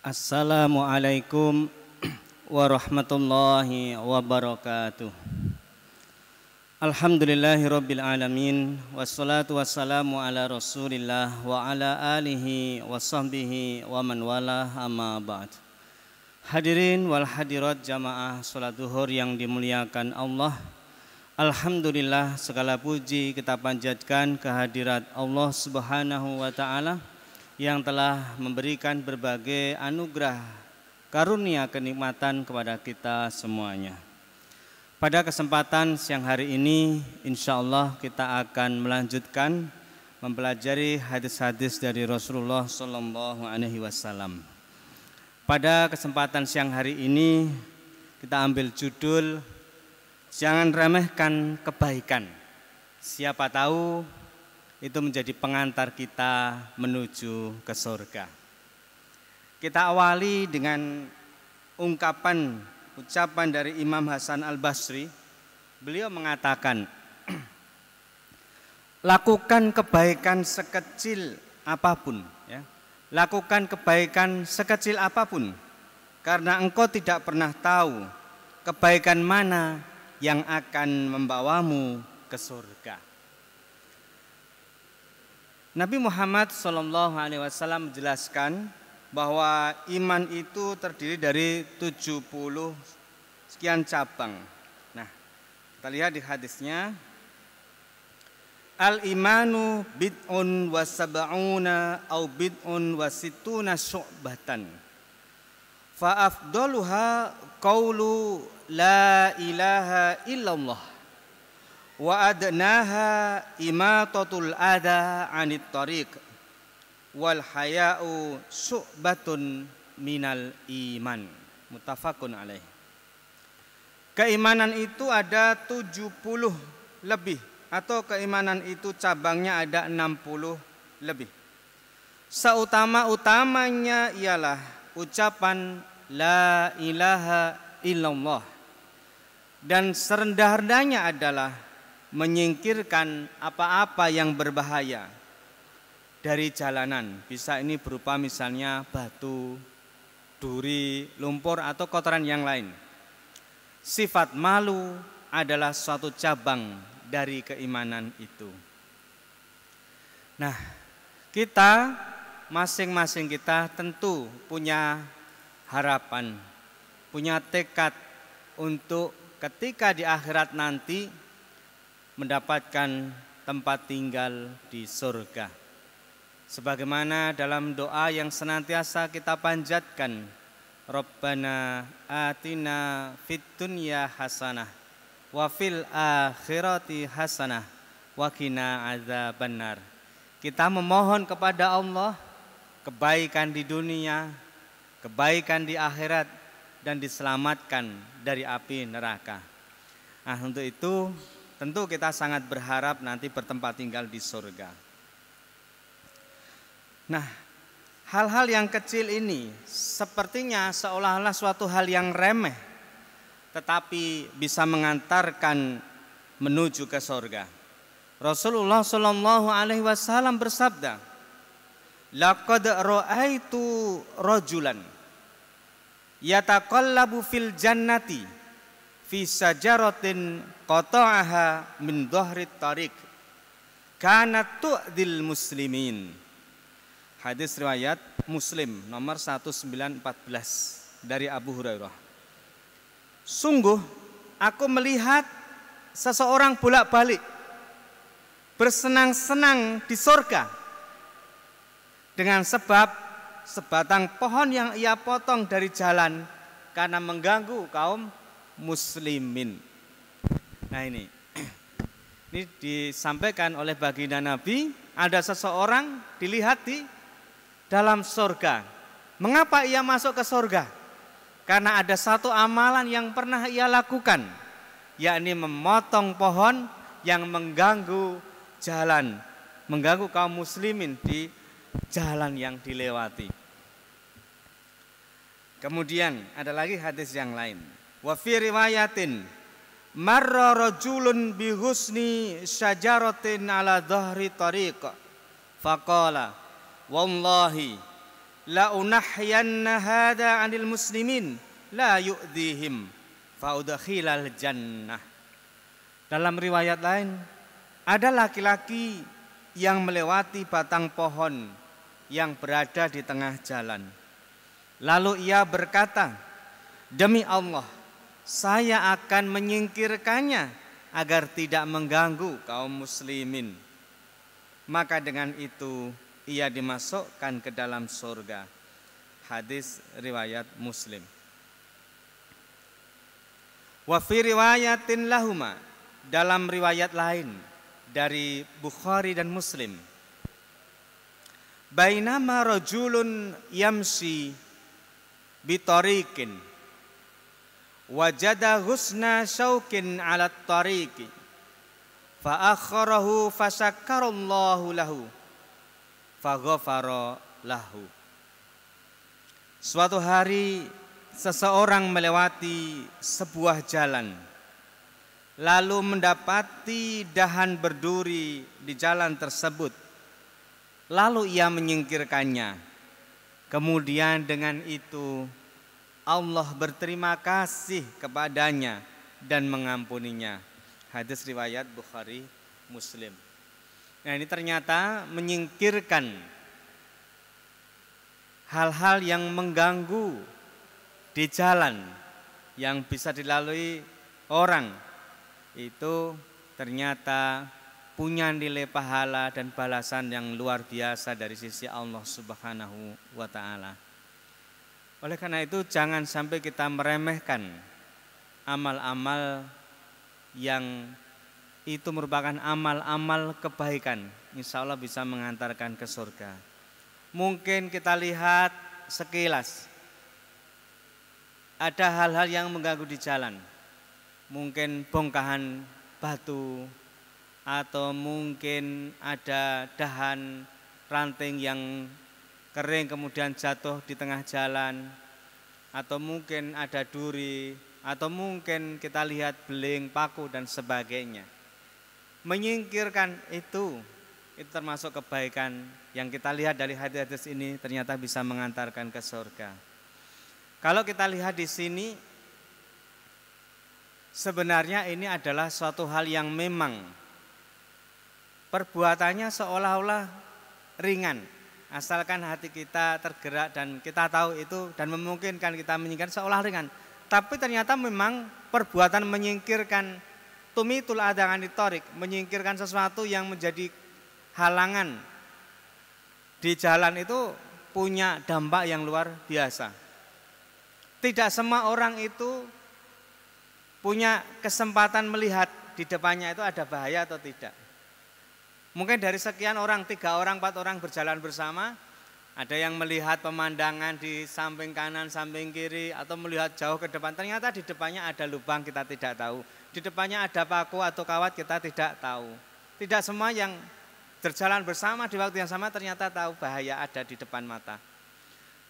Assalamualaikum warahmatullahi wabarakatuh. Alhamdulillahirabbil alamin wassalatu wassalamu ala Rasulillah wa ala alihi wa sahbihi wa man wala amma ba'd. Hadirin wal hadirat jamaah salat zuhur yang dimuliakan Allah. Alhamdulillah, segala puji kita panjatkan kehadirat Allah Subhanahu wa taala yang telah memberikan berbagai anugerah karunia kenikmatan kepada kita semuanya. Pada kesempatan siang hari ini, insya Allah kita akan melanjutkan mempelajari hadis-hadis dari Rasulullah Sallallahu Alaihi Wasallam. Pada kesempatan siang hari ini, kita ambil judul "Jangan remehkan kebaikan. Siapa tahu itu menjadi pengantar kita menuju ke surga." Kita awali dengan ucapan dari Imam Hasan Al-Basri. Beliau mengatakan, lakukan kebaikan sekecil apapun, ya. Lakukan kebaikan sekecil apapun, karena engkau tidak pernah tahu kebaikan mana yang akan membawamu ke surga. Nabi Muhammad SAW menjelaskan bahwa iman itu terdiri dari 70 sekian cabang. Nah, kita lihat di hadisnya, al-imanu bid'un wa sab'una au bid'un wa sittuna syu'batan. Fa afdaluha qaulu la ilaha illallah wa adnaha imatatul adha anit tariq wal haya'u syu'batun minal iman. Muttafaqun alaih. Keimanan itu ada 70 lebih, atau keimanan itu cabangnya ada 60 lebih. Seutama-utamanya ialah ucapan la ilaha illallah, dan serendah-rendahnya adalah menyingkirkan apa-apa yang berbahaya dari jalanan. Bisa ini berupa misalnya batu, duri, lumpur atau kotoran yang lain. Sifat malu adalah suatu cabang dari keimanan itu. Nah, kita masing-masing kita tentu punya harapan, punya tekad untuk ketika di akhirat nanti mendapatkan tempat tinggal di surga. Sebagaimana dalam doa yang senantiasa kita panjatkan, Rabbana atina fid dunya hasanah wa fil akhirati hasanah wa qina adzabannar. Kita memohon kepada Allah kebaikan di dunia, kebaikan di akhirat, dan diselamatkan dari api neraka. Nah, untuk itu tentu kita sangat berharap nanti bertempat tinggal di surga. Nah, hal-hal yang kecil ini sepertinya seolah-olah suatu hal yang remeh, tetapi bisa mengantarkan menuju ke surga. Rasulullah Shallallahu Alaihi Wasallam bersabda, laqad ra'aitu rajulan yataqallabu fil jannati fi sajaratin qata'aha min dhahri tariq kanat tu'dil muslimin. Hadis riwayat Muslim nomor 1914 dari Abu Hurairah. Sungguh aku melihat seseorang bolak-balik bersenang-senang di surga dengan sebab sebatang pohon yang ia potong dari jalan karena mengganggu kaum muslimin. Nah, ini disampaikan oleh baginda Nabi, ada seseorang dilihat di dalam surga. Mengapa ia masuk ke surga? Karena ada satu amalan yang pernah ia lakukan, yakni memotong pohon yang mengganggu jalan, mengganggu kaum muslimin di jalan yang dilewati. Kemudian ada lagi hadis yang lain. Wa fi riwayatin marra rajulun bi husni syajaratin ala dhahri tariq faqala wallahi la unahyanna hadza 'anil muslimin la yu'dhihim fa udkhilal jannah. Dalam riwayat lain, ada laki-laki yang melewati batang pohon yang berada di tengah jalan. Lalu ia berkata, demi Allah, saya akan menyingkirkannya agar tidak mengganggu kaum muslimin. Maka dengan itu ia dimasukkan ke dalam surga. Hadis riwayat Muslim. Wa fi riwayatin lahuma, dalam riwayat lain dari Bukhari dan Muslim, bainama rajulun yamshi bitariqin wajada husna syaukin 'ala tariqi fa akharahu fasakkarallahu lahu faghafara lahu. Suatu hari seseorang melewati sebuah jalan, lalu mendapati dahan berduri di jalan tersebut. Lalu ia menyingkirkannya. Kemudian dengan itu Allah berterima kasih kepadanya dan mengampuninya. Hadis riwayat Bukhari Muslim. Nah, ini ternyata menyingkirkan hal-hal yang mengganggu di jalan yang bisa dilalui orang, itu ternyata punya nilai pahala dan balasan yang luar biasa dari sisi Allah Subhanahu wa ta'ala. Oleh karena itu jangan sampai kita meremehkan amal-amal yang itu merupakan amal-amal kebaikan, insya Allah bisa mengantarkan ke surga. Mungkin kita lihat sekilas ada hal-hal yang mengganggu di jalan, mungkin bongkahan batu, atau mungkin ada dahan ranting yang kering kemudian jatuh di tengah jalan, atau mungkin ada duri, atau mungkin kita lihat beling, paku dan sebagainya. Menyingkirkan itu termasuk kebaikan yang kita lihat dari hadis-hadis ini, ternyata bisa mengantarkan ke surga. Kalau kita lihat di sini, sebenarnya ini adalah suatu hal yang memang perbuatannya seolah-olah ringan, asalkan hati kita tergerak dan kita tahu itu dan memungkinkan kita menyingkirkan seolah ringan. Tapi ternyata memang perbuatan menyingkirkan tumitul adangani torik, menyingkirkan sesuatu yang menjadi halangan di jalan itu punya dampak yang luar biasa. Tidak semua orang itu punya kesempatan melihat di depannya itu ada bahaya atau tidak. Mungkin dari sekian orang, 3 orang, 4 orang berjalan bersama, ada yang melihat pemandangan di samping kanan, samping kiri, atau melihat jauh ke depan. Ternyata di depannya ada lubang, kita tidak tahu. Di depannya ada paku atau kawat, kita tidak tahu. Tidak semua yang berjalan bersama di waktu yang sama ternyata tahu bahaya ada di depan mata.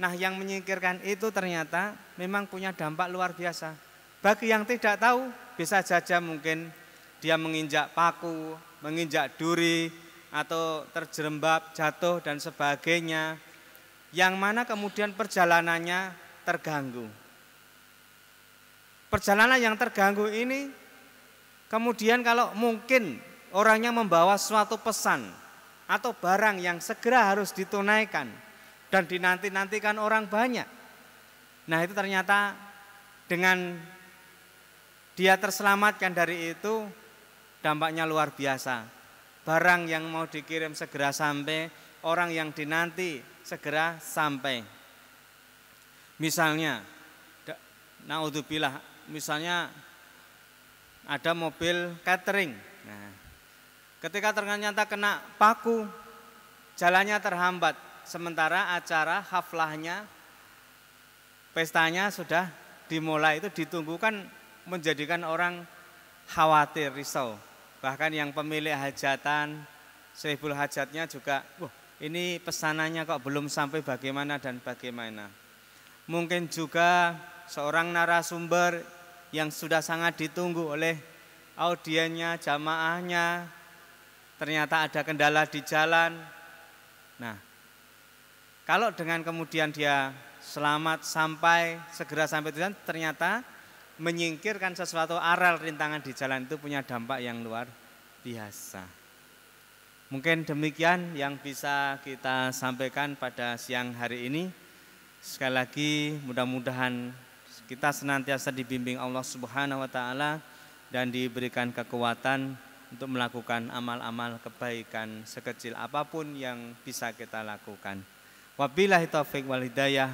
Nah, yang menyingkirkan itu ternyata memang punya dampak luar biasa. Bagi yang tidak tahu, bisa saja mungkin dia menginjak paku, menginjak duri, atau terjerembab, jatuh dan sebagainya, yang mana kemudian perjalanannya terganggu. Perjalanan yang terganggu ini kemudian kalau mungkin orangnya membawa suatu pesan atau barang yang segera harus ditunaikan dan dinanti-nantikan orang banyak. Nah, itu ternyata dengan dia terselamatkan dari itu, dampaknya luar biasa. Barang yang mau dikirim segera sampai, orang yang dinanti segera sampai. Misalnya, naudzubillah, misalnya ada mobil catering. Nah, ketika ternyata kena paku, jalannya terhambat. Sementara acara haflahnya, pestanya sudah dimulai, itu ditunggu, kan menjadikan orang khawatir, risau. Bahkan yang pemilik hajatan, sehibul hajatnya juga, ini pesanannya kok belum sampai, bagaimana dan bagaimana. Mungkin juga seorang narasumber yang sudah sangat ditunggu oleh audiennya, jamaahnya, ternyata ada kendala di jalan. Nah, Kalau dengan kemudian dia selamat segera sampai tujuan, ternyata menyingkirkan sesuatu aral rintangan di jalan itu punya dampak yang luar biasa. Mungkin demikian yang bisa kita sampaikan pada siang hari ini. Sekali lagi mudah-mudahan kita senantiasa dibimbing Allah Subhanahu wa taala dan diberikan kekuatan untuk melakukan amal-amal kebaikan sekecil apapun yang bisa kita lakukan. Wabillahi taufiq wal hidayah.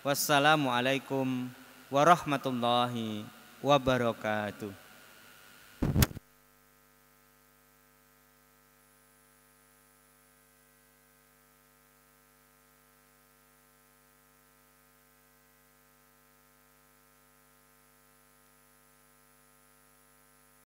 Wassalamualaikum warahmatullahi wabarakatuh.